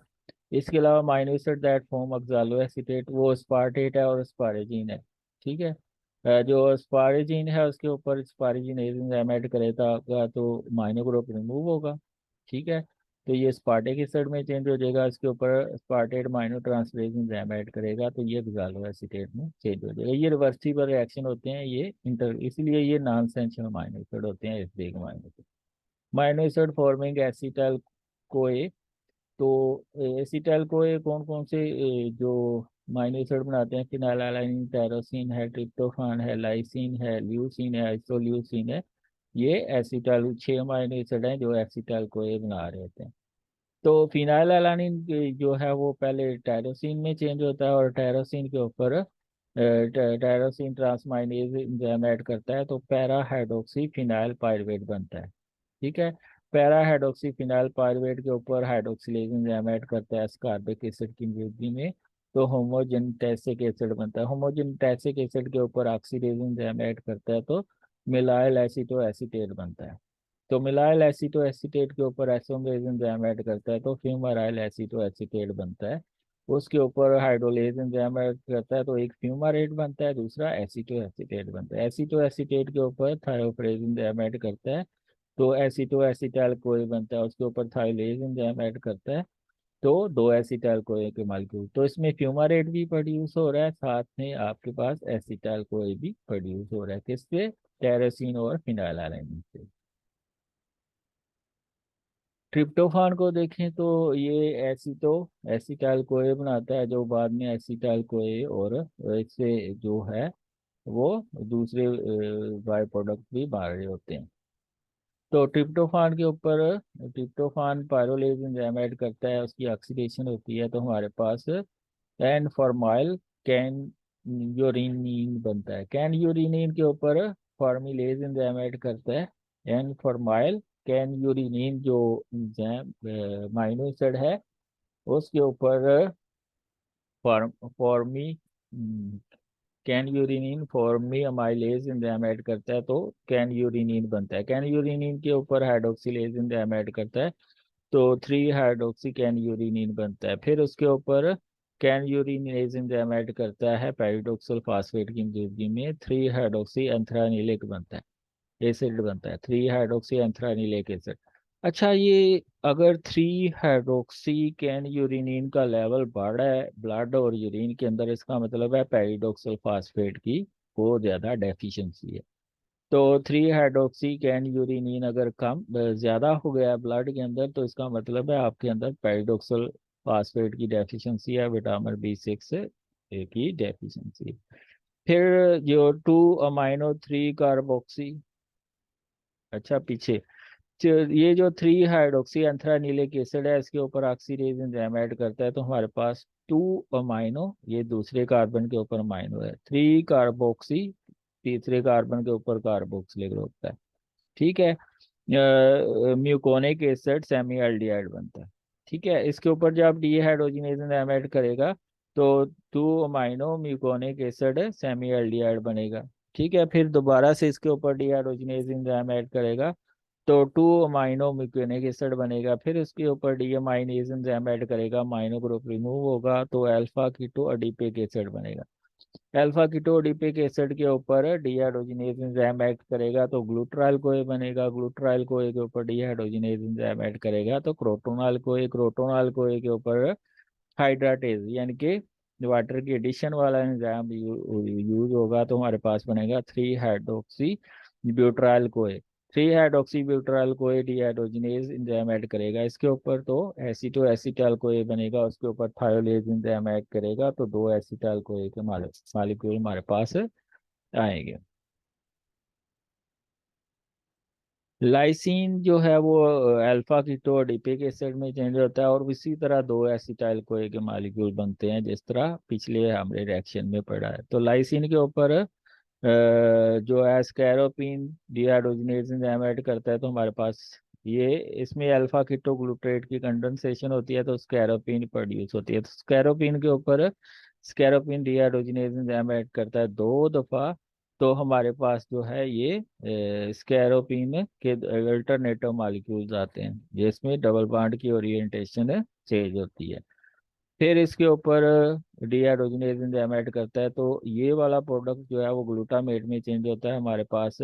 इसके अलावा amino acid that form oxalo acetate, वो स्पार्टेट है और स्पारेजीन है। ठीक है, जो स्पारेजीन है उसके ऊपर स्पारेजीन एंजाइम ऐड करेगा तो अमाइनो ग्रुप रिमूव होगा। ठीक है, तो ये स्पार्टिक एसिड में चेंज हो जाएगा, इसके ऊपर स्पार्टेट अमाइनो ट्रांसफरेज एंजाइम ऐड करेगा तो ये ऑक्सालो एसीटेट में चेंज हो जाएगा। ये रिवर्सिबल रिएक्शन होते हैं, ये इंटर, इसलिए ये नॉन एसेंशियल अमाइनो एसिड होते हैं, इस देख amino acid forming acetyl CoA. तो एसिटाइल को ये कौन कौन से जो अमाइनो एसिड बनाते हैं, फिनाइलएलानाइन, टायरोसिन है, ट्रिप्टोफान है, लाइसिन है, ल्यूसीन है, आइसोल्यूसिन है। ये एसिटाइल 6 अमाइनो एसिड हैं जो एसिटाइल को ये बना रहे होते हैं। तो फिनाइलएलानाइन जो है वो पहले टायरोसिन में चेंज होता है और टायरोसिन के ऊपर टायरोसिन ट्रांसमाइनेज एंजाइम ऐड करता है तो पैरा हाइड्रोक्सी फिनाइल पायरुवेट बनता है। ठीक है, पैरा हाइड्रोक्सी फिनाइल पायरुवेट के ऊपर हाइड्रोक्सिलेज एंजाइम ऐड करता है ascorbic एसिड की मौजूदगी में तो होमोजेनिक एसिड बनता है। होमोजेनिक एसिड के ऊपर ऑक्सीडेज एंजाइम ऐड करता है तो मिलाइल एसीटो एसीटेट बनता है। तो मिलाइल एसीटो एसीटेट के ऊपर एसोमेरेज एंजाइम ऐड करता है तो फ्यूमाराइल एसीटो एसीटेट बनता है। उसके ऊपर हाइड्रोलेज एंजाइम ऐड करता है तो एक फ्यूमारेट बनता है, दूसरा एसीटो एसीटेट बनता है। एसीटो एसीटेट के ऊपर थायोफ्रेज एंजाइम ऐड करता है तो एसीटो एसीटाइल कोई बनता है, उसके ऊपर थाइलेज एंजाइम ऐड करता है तो दो एसीटाइल कोई के मालिक्यूल। तो इसमें फ्यूमारेट भी प्रोड्यूस हो रहा है, साथ में आपके पास एसीटाइल कोई भी प्रोड्यूस हो रहा है, किससे? टेरोसिन और फिनाइलएलानाइन से। ट्रिप्टोफान को देखें तो ये एसीटो एसीटाइल कोए बनाता है जो बाद में एसीटाइल कोए और इससे जो है वो दूसरे बाय प्रोडक्ट भी बना रहे होते हैं। तो ट्रिप्टोफान के ऊपर ट्रिप्टोफान पायरोलेज एंजाइम ऐड करता है, उसकी ऑक्सीडेशन होती है तो हमारे पास एन फॉर्माइल कैन यूरिनीन बनता है। कैन यूरिनीन के ऊपर फॉर्मिलेज एंजाइम ऐड करता है। एन फॉर्माइल कैन यूरिनीन जो एंजाइम माइनो एसिड है उसके ऊपर form formi kynurenine formi amylase enzyme add करता है तो कैन यूरिनीन बनता है। कैन यूरिनीन के ऊपर हाइड्रोक्सिलेज एंजाइम ऐड करता है तो 3 हाइड्रोक्सी कैन यूरिनीन बनता है। फिर उसके ऊपर कैन यूरिनेज एंजाइम ऐड करता है पैरिडोक्सल फास्फेट की मौजूदगी में 3 हाइड्रोक्सी एंथ्रानिलिक बनता है, एसिड बनता है, 3 हाइड्रोक्सी एंथ्रानिलिक एसिड। अच्छा, ये अगर 3 हाइड्रोक्सी कैन यूरिनीन का लेवल बढ़ा है ब्लड और यूरिन के अंदर, इसका मतलब है पैरिडोक्सल फास्फेट की बहुत ज्यादा डेफिशिएंसी है। तो 3 हाइड्रोक्सी कैन यूरिनीन अगर कम ज्यादा हो गया ब्लड के अंदर तो इसका मतलब है आपके अंदर पैरिडोक्सल फास्फेट की डेफिशिएंसी है, विटामिन B6 की डेफिशिएंसी। फिर जो 2 अमाइनो 3 कार्बोक्सी, अच्छा पीछे ये जो 3 हाइड्रोक्सी एंथ्रानिलिक एसिड है इसके ऊपर ऑक्सीडेज एंजाइम ऐड करता है तो हमारे पास 2 अमाइनो, ये दूसरे कार्बन के ऊपर अमाइनो है, 3 कार्बोक्सी तीसरे कार्बन के ऊपर कार्बोक्सिलिक ग्रुप है। ठीक है, म्यूकोनिक एसिड सेमी एल्डिहाइड बनता है। ठीक है, इसके ऊपर जब डीहाइड्रोजिनेज एंजाइम ऐड करेगा तो 2 अमाइनो म्यूकोनिक एसिड सेमी एल्डिहाइड बनेगा। ठीक है, फिर दोबारा से इसके ऊपर डीहाइड्रोजिनेज एंजाइम ऐड करेगा तो 2 अमाइनो म्यूकोनिक एसिड बनेगा। फिर उसके ऊपर डीअमाइनेज एंजाइम ऐड करेगा, अमाइनो ग्रुप रिमूव होगा तो अल्फा कीटो एडिपिक एसिड बनेगा। अल्फा कीटोएडिपिक एसिड के ऊपर डीहाइड्रोजिनेज एंजाइम ऐड करेगा तो ग्लूट्राइल कोए बनेगा। ग्लूट्राइल कोए के ऊपर डीहाइड्रोजिनेज एंजाइम ऐड करेगा तो क्रोटोनाल कोए। क्रोटोनाल कोए के ऊपर हाइड्राटेज यानी कि वाटर की एडिशन वाला एंजाइम यूज होगा तो हमारे पास बनेगा 3 हाइड्रोक्सी ब्यूट्राइल कोए। 3 हाइड्रोक्सी ब्यूट्राइल कोए डीहाइड्रोजिनेज एंजाइम ऐड करेगा इसके ऊपर तो एसीटो एसीटाइल कोए बनेगा, उसके ऊपर थायोलेज एंजाइम ऐड करेगा तो 2 एसीटाइल कोए के मालिक्यूल हमारे पास आएंगे। लाइसिन जो है वो अल्फा कीटो एडिपिक एसिड में चेंज होता है और इसी तरह दो एसिटाइल कोए के मॉलिक्यूल बनते हैं, जिस तरह पिछले हमने रिएक्शन में पढ़ा है। तो लाइसिन के ऊपर जो है स्कैरोपीन डिहाइड्रोजनेज एंजाइम ऐड करता है, तो हमारे पास ये इसमें अल्फा कीटोग्लूटारेट की कंडेंसेशन होती है, तो स्कैरोपीन प्रोड्यूस होती है। तो स्कैरोपीन के ऊपर स्कैरोपीन डिहाइड्रोजनेज एंजाइम ऐड करता है 2 दफा, तो हमारे पास जो है ये स्कैरोपीन के अल्टरनेटिव मॉलिक्यूल्स आते हैं, जिसमें डबल बॉन्ड की ओरिएंटेशन चेंज होती है। फिर इसके ऊपर डिहाइड्रोजनेज एंजाइम ऐड करता है, तो ये वाला प्रोडक्ट जो है वो ग्लूटामेट में चेंज होता है, हमारे पास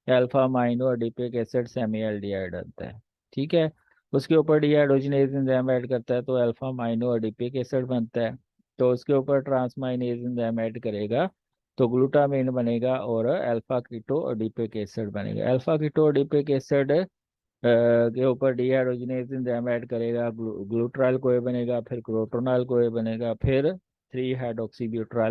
alpha amino adipic acid semialdehyde आता है। ठीक है। उसके ऊपर डिहाइड्रोजनेज एंजाइम ऐड करता है, तो अल्फा अमाइनो एडिपिक एसिड बनता है। तो उसके ऊपर ट्रांसमाइनेज एंजाइम ऐड करेगा, तो ग्लूटामेन बनेगा और अल्फा कीटो एडिपिक एसिड बनेगा। अल्फा कीटो एडिपिक एसिड के ऊपर डिहाइड्रोजनेज एंजाइम ऐड करेगा, ग्लूट्राइल कोए बनेगा, फिर क्रोटोनाइल कोए बनेगा, फिर 3 हाइड्रोक्सी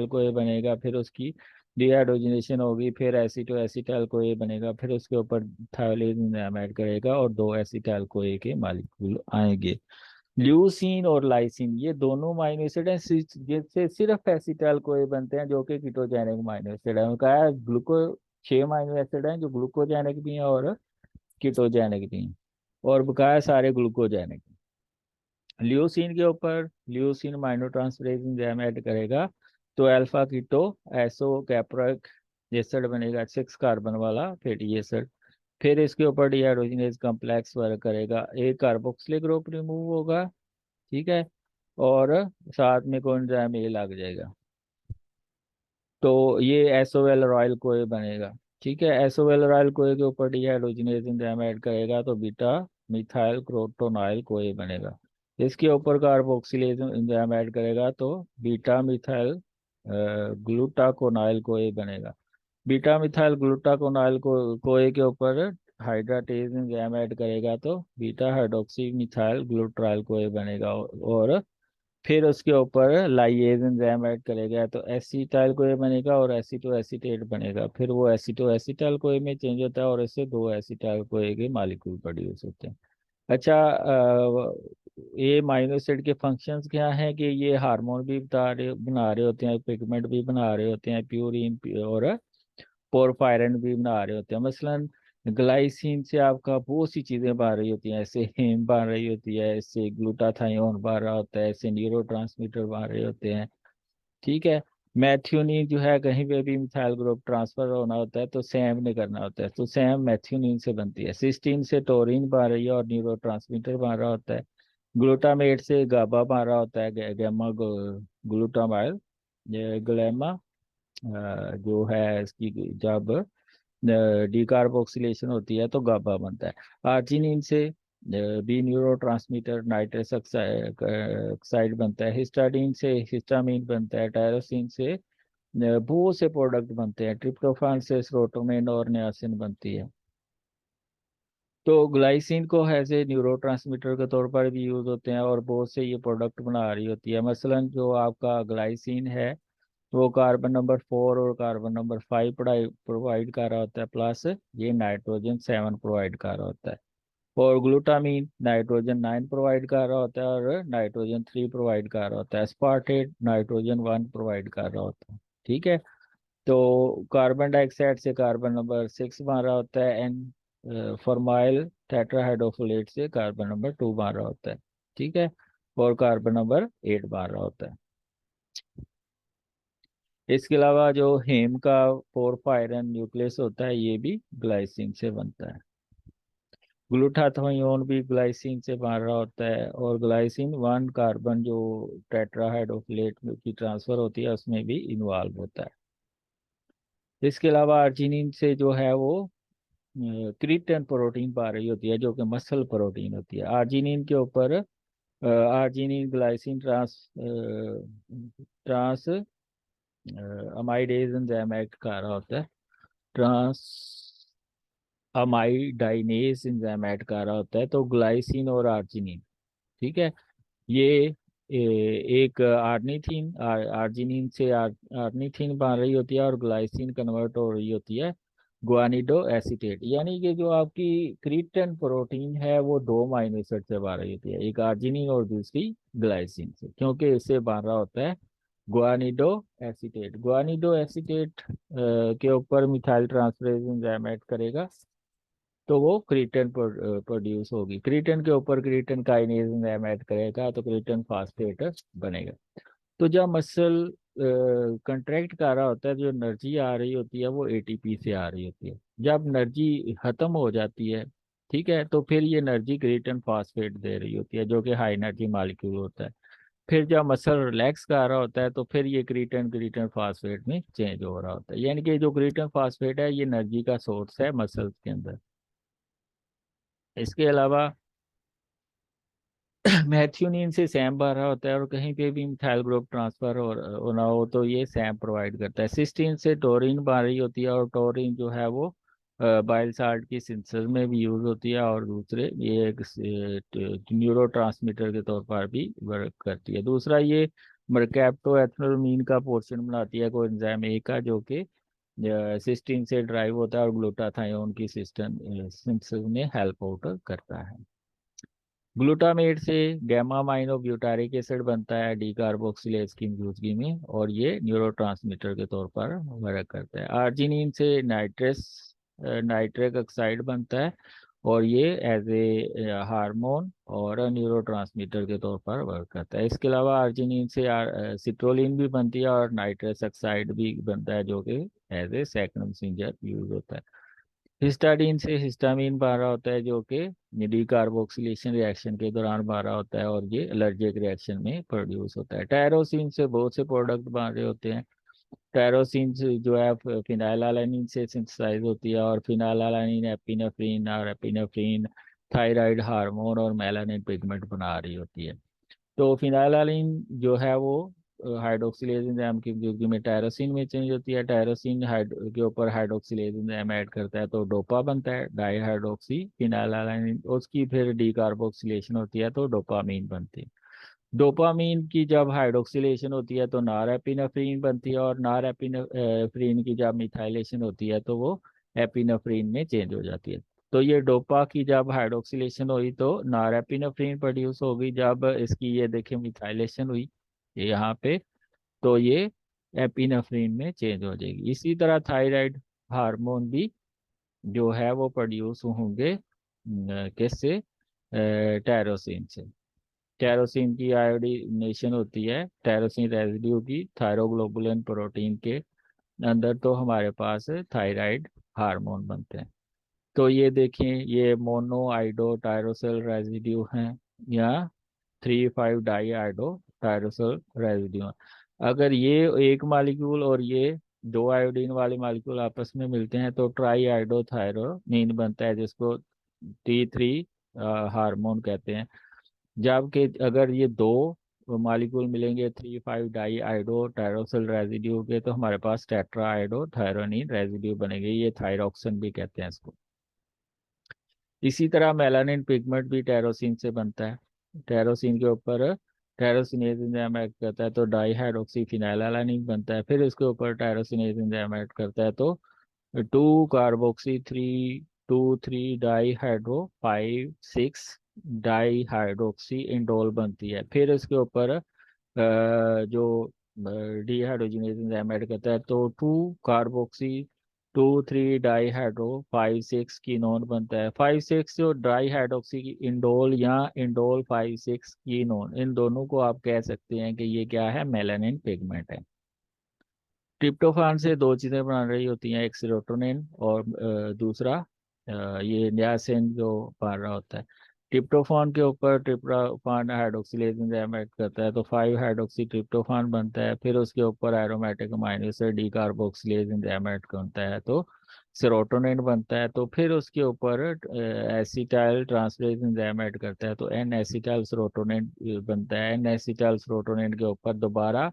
कोए बनेगा, फिर उसकी डिहाइड्रोजनेशन होगी, फिर एसीटो एसिटाइल कोए बनेगा, फिर उसके ऊपर थायोलेज एंजाइम ऐड करेगा और 2 एसिटाइल कोए के मॉलिक्यूल आएंगे। ल्यूसीन और लाइसिन ये दोनों माइनो एसिड हैं, जिससे सिर्फ एसिटाइल कोए बनते हैं, जो कि कीटोजेनिक माइनो एसिड है। उनका है ग्लूको 6 माइनो एसिड हैं, जो ग्लूकोजेनिक भी हैं और कीटोजेनिक भी हैं, और बकाया सारे ग्लूकोजेनिक। ल्यूसीन के ऊपर ल्यूसीन माइनो ट्रांसफरेज एंजाइम ऐड करेगा, तो अल्फा कीटो एसो कैप्रिक एसिड बनेगा 6 कार्बन वाला फैटी एसिड। फिर इसके ऊपर डिहाइड्रोजनेज कॉम्प्लेक्स वर्क करेगा, एक कार्बोक्सिलिक ग्रुप रिमूव होगा। ठीक है। और साथ में कोएंजाइम ए लग जाएगा, तो ये एसोवेल रॉयल कोए बनेगा। ठीक है। एसोवेल रॉयल कोए के ऊपर डिहाइड्रोजनेज एंजाइम ऐड करेगा, तो बीटा मिथाइल क्रोटोनाइल कोए बनेगा। इसके ऊपर कार्बोक्सिलेज एंजाइम ऐड करेगा, तो बीटा मिथाइल ग्लूटाकोनाइल कोए बनेगा। बीटा मिथाइल ग्लूटाकोनाइल कोए के ऊपर हाइड्राटेज एंजाइम ऐड करेगा, तो बीटा हाइड्रोक्सी मिथाइल ग्लूट्राइल कोए बनेगा। और फिर उसके ऊपर लाइएज एंजाइम ऐड करेगा, तो एसिटाइल कोए बनेगा और एसीटो एसीटेट बनेगा। फिर वो एसीटो एसिटाइल कोए में चेंज होता है और इससे 2 एसिटाइल कोए के मॉलिक्यूल प्रोड्यूस होते हैं। अच्छा, ये माइनो एसिड के फंक्शंस क्या हैं कि ये हार्मोन भी बना रहे होते हैं, पिगमेंट भी बना रहे होते हैं, प्यूरिन और पोरफायरिन भी बना रहे होते हैं। मसलन ग्लाइसिन से आपका बहुत सी चीजें बन रही होती हैं, ऐसे हेम बन रही होती है, इससे ग्लूटाथायोन बन रहा होता है, इससे न्यूरोट्रांसमीटर बन रहे होते हैं। ठीक है। मैथ्यूनिन जो है कहीं पे भी मिथाइल ग्रुप ट्रांसफर होना होता है, तो सैम ने करना होता है, तो सैम मैथ्यूनिन से बनती है। सिस्टीन से टोरिन बन रही है और न्यूरोट्रांसमीटर बन रहा होता है। ग्लूटामेट से गाबा बन रहा होता है, गैमा ग्लूटामाइल, ये ग्लैमा जो है इसकी जब डीकार्बोक्सिलेशन होती है तो गाबा बनता है। आर्जिनिन से बी न्यूरो ट्रांसमीटर नाइट्रस ऑक्साइड बनता है। हिस्टाडीन से हिस्टामीन बनता है। टायरोसिन से बहुत से प्रोडक्ट बनते हैं। ट्रिप्टोफान से सेरोटोनिन और नियासिन बनती है। तो ग्लाइसिन को एज ए न्यूरोट्रांसमीटर के तौर पर भी यूज होते हैं और बहुत से ये प्रोडक्ट बना रही होती है। मसलन जो आपका ग्लाइसिन है वो कार्बन नंबर 4 और कार्बन नंबर 5 प्रोवाइड कर रहा होता है, प्लस ये नाइट्रोजन 7 प्रोवाइड कर रहा होता है। और ग्लूटामीन नाइट्रोजन 9 प्रोवाइड कर रहा होता है और नाइट्रोजन 3 प्रोवाइड कर रहा होता है। एस्पार्टेट नाइट्रोजन 1 प्रोवाइड कर रहा होता है। ठीक है। तो कार्बन डाइऑक्साइड से कार्बन नंबर 6 बन रहा होता है। एन फॉर्माइल टेट्राहाइड्रोफोलेट से कार्बन नंबर 2 बन रहा होता है। ठीक है। और कार्बन नंबर 8 बन रहा होता है। इसके अलावा जो हेम का पोरफायरन न्यूक्लियस होता है, ये भी ग्लाइसिन से बनता है। ग्लूटाथायोन भी ग्लाइसिन से बन रहा होता है, और ग्लाइसिन 1 कार्बन जो टेट्राहाइड्रोफिलेट की ट्रांसफर होती है उसमें भी इन्वॉल्व होता है। इसके अलावा अर्जिनिन से जो है वो क्रिप्टन प्रोटीन पा रही होती है, जो कि मसल प्रोटीन होती है। आर्जिनिन के ऊपर arginine glycine transamidase enzyme act कर रहा होता है। ट्रांस अमाइडाइनेज एंजाइम ऐड कर रहा होता है, तो ग्लाइसिन और आर्जिनिन। ठीक है। ये एक आर्निथीन आर्जिनिन से आर्निथीन बन रही होती है और ग्लाइसिन कन्वर्ट हो रही होती है गुआनिडो एसीटेट, यानी कि जो आपकी क्रीटन प्रोटीन है वो दो अमीनो एसिड से बन रही होती है, एक आर्जिनिन और दूसरी ग्लाइसिन से, क्योंकि इससे बन रहा होता है गुआनिडो एसीटेट। गुआनिडो एसीटेट के ऊपर मिथाइल ट्रांसफरेज एंजाइम ऐड करेगा तो वो क्रीटन प्रोड्यूस होगी, क्रीटन के ऊपर क्रीटन काइनेज एंजाइम ऐड करेगा तो क्रीटन फास्फेट बनेगा। तो जब मसल कंट्रैक्ट कर रहा होता है, जो एनर्जी आ रही होती है वो एटीपी से आ रही होती है। जब एनर्जी खत्म हो जाती है, ठीक है, तो फिर ये एनर्जी क्रिएटिन फास्फेट दे रही होती है जो कि हाई एनर्जी मॉलिक्यूल होता है। फिर जब मसल रिलैक्स कर रहा होता है तो फिर ये क्रिएटिन क्रिएटिन फास्फेट में चेंज हो रहा होता है, यानी कि जो क्रिएटिन फास्फेट है ये एनर्जी का सोर्स है मसल्स के अंदर। इसके अलावा मैथ्यूनिन से सैम भर रहा होता है, और कहीं पे भी मिथाइल ग्रुप ट्रांसफर होना हो तो ये सैम प्रोवाइड करता है। सिस्टीन से टोरिन बन रही होती है, और टोरिन जो है वो बाइल साल्ट की सिंथेसिस में भी यूज होती है, और दूसरे ये एक न्यूरो ट्रांसमीटर के तौर पर भी वर्क करती है। दूसरा ये मरकैप्टोएथनोलमीन का पोर्शन बनाती है कोई एंजाइम ए का, जो कि सिस्टीन से ड्राइव होता है और ग्लूटाथायोन की सिस्टम सिंथेसिस में हेल्प आउट करता है। ग्लूटामेट से गैमा माइनो ब्यूटारिक एसिड बनता है डी कार्बोक्सिलेज की मौजूदगी में, और ये न्यूरोट्रांसमीटर के तौर पर वर्क करता है। आर्जिनिन से नाइट्रिक ऑक्साइड बनता है, और ये एज ए हार्मोन और न्यूरोट्रांसमीटर के तौर पर वर्क करता है। इसके अलावा आर्जिनिन से सिट्रोलिन भी बनती है, और नाइट्रस ऑक्साइड भी बनता है जो कि as a second messenger use होता है। हिस्टाडीन से हिस्टामीन बन रहा होता है जो कि डी कार्बोक्सिलेशन रिएक्शन के दौरान बन रहा होता है, और ये एलर्जिक रिएक्शन में प्रोड्यूस होता है। टायरोसिन से बहुत से प्रोडक्ट बन रहे होते हैं। टायरोसिन जो है फिनाइलएलानिन से सिंथेसाइज होती है, और फिनाइलएलानिन एपिनेफ्रिन, और एपिनेफ्रिन थायराइड हार्मोन और मेलानिन पिगमेंट बना रही होती है। तो फिनाइललाइन जो है वो हाइड्रोक्सिलेज एंजाइम की मौजूदगी में टायरोसिन में चेंज होती है। टायरोसिन के ऊपर हाइड्रोक्सिलेज एंजाइम ऐड करता है तो डोपा बनता है, डाई हाइड्रोक्सी फिनाइललाइन, उसकी फिर डी कार्बोक्सिलेशन होती है तो डोपामीन बनती है। डोपामीन की जब हाइड्रोक्सिलेशन होती है तो नॉरएपिनेफ्रिन बनती है, और नॉरएपिनेफ्रिन की जब मिथाइलेशन होती है तो वो एपिनेफ्रिन में चेंज हो जाती है। तो ये डोपा की जब हाइड्रोक्सिलेशन हुई तो नॉरएपिनेफ्रिन प्रोड्यूस होगी, जब इसकी ये देखिए मिथाइलेशन हुई ये यहाँ पे, तो ये एपिनेफ्रिन में चेंज हो जाएगी। इसी तरह थायराइड हार्मोन भी जो है वो प्रोड्यूस होंगे किससे, टायरोसिन से। टायरोसिन की आयोडीनेशन होती है टायरोसिन रेजिड्यू की थायरोग्लोबुलिन प्रोटीन के अंदर, तो हमारे पास थायराइड हार्मोन बनते हैं। तो ये देखें ये मोनो आइडो टायरोसिल रेजिड्यू हैं, या 3,5 डाई आइडो टायरोसिल रेजिड्यू हैं। अगर ये एक मालिक्यूल और ये दो आयोडीन वाले मालिक्यूल आपस में मिलते हैं तो ट्राई आइडो थायरोनीन बनता है, जिसको T3 हार्मोन कहते हैं। जबकि अगर ये दो मालिक्यूल मिलेंगे 3,5 डाई आइडो टायरोसिल रेजिड्यू के, तो हमारे पास टेट्रा आइडो थायरोनिन रेजिड्यू बनेंगे, ये थायरोक्सिन भी कहते हैं इसको। इसी तरह मेलानिन पिगमेंट भी टेरोसिन से बनता है। टेरोसिन के ऊपर टेरोसिनेज एंजाइम ऐड करता है तो डाई हाइड्रोक्सी फिनाइलएलानिन बनता है, फिर इसके ऊपर टेरोसिनेज एंजाइम ऐड करता है तो 2 carboxy 3 di hydro 5 6 di hydroxy indole बनती है। फिर इसके ऊपर जो डीहाइड्रोजनेज एंजाइम ऐड करता है तो 2 कार्बोक्सी 2 3 डाई हाइड्रो 5 6 कीनोन बनता है। 5 6 जो डाई हाइड्रोक्सी इंडोल या इंडोल 5 6 कीनोन, इन दोनों को आप कह सकते हैं कि ये क्या है, मेलानिन पिगमेंट है। ट्रिप्टोफान से दो चीजें बन रही होती हैं, एक सेरोटोनिन और दूसरा ये नियासिन जो बन रहा होता है। ट्रिप्टोफान के ऊपर ट्रिप्टोफान हाइड्रोक्सिलेज एंजाइम ऐड करता है तो 5 हाइड्रोक्सी ट्रिप्टोफान बनता है, फिर उसके ऊपर aromatic amino acid D carboxylase enzyme add करता है तो सेरोटोनिन बनता है। तो फिर उसके ऊपर एसिटाइल ट्रांसफरेज एंजाइम ऐड करता है तो एन एसिटाइल सेरोटोनिन बनता है। एन एसिटाइल सेरोटोनिन के ऊपर दोबारा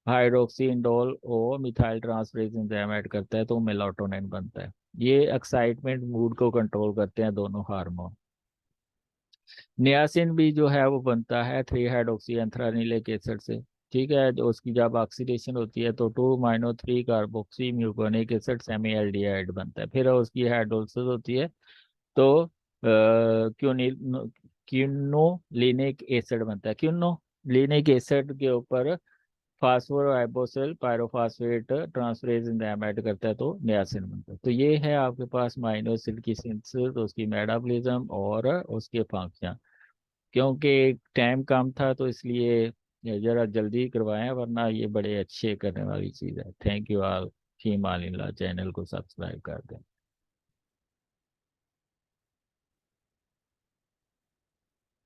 हाइड्रोक्सी इंडोल ओ मिथाइल ट्रांसफरेज एंजाइम ऐड करता है तो मेलाटोनिन बनता है। ये एक्साइटमेंट मूड को कंट्रोल करते हैं दोनों हार्मोन। नियासिन भी जो है वो बनता है 3 हाइड्रोक्सी एंथ्रानिलिक एसिड से, ठीक है, जो उसकी जब ऑक्सीडेशन होती है तो 2 - 3 कार्बोक्सी म्यूकोनिक एसिड सेमी एल्डिहाइड बनता है। फिर उसकी हाइड्रोलिसिस होती है तो क्यूनोलिनिक एसिड बनता है। क्यूनोलिनिक एसिड के ऊपर फास्फोराइबोसिल पायरोफॉस्फेट ट्रांसफरेज एंजाइम ऐड करता है तो नियासिन बनता है। तो ये है आपके पास माइनो एसिड की सिंथेसिस, उसकी मेटाबॉलिज्म और उसके फंक्शन। क्योंकि टाइम कम था तो इसलिए ये जरा जल्दी करवाएं, वरना ये बड़े अच्छे करने वाली चीज़ है। Thank you all. Female in law channel को सब्सक्राइब कर दें।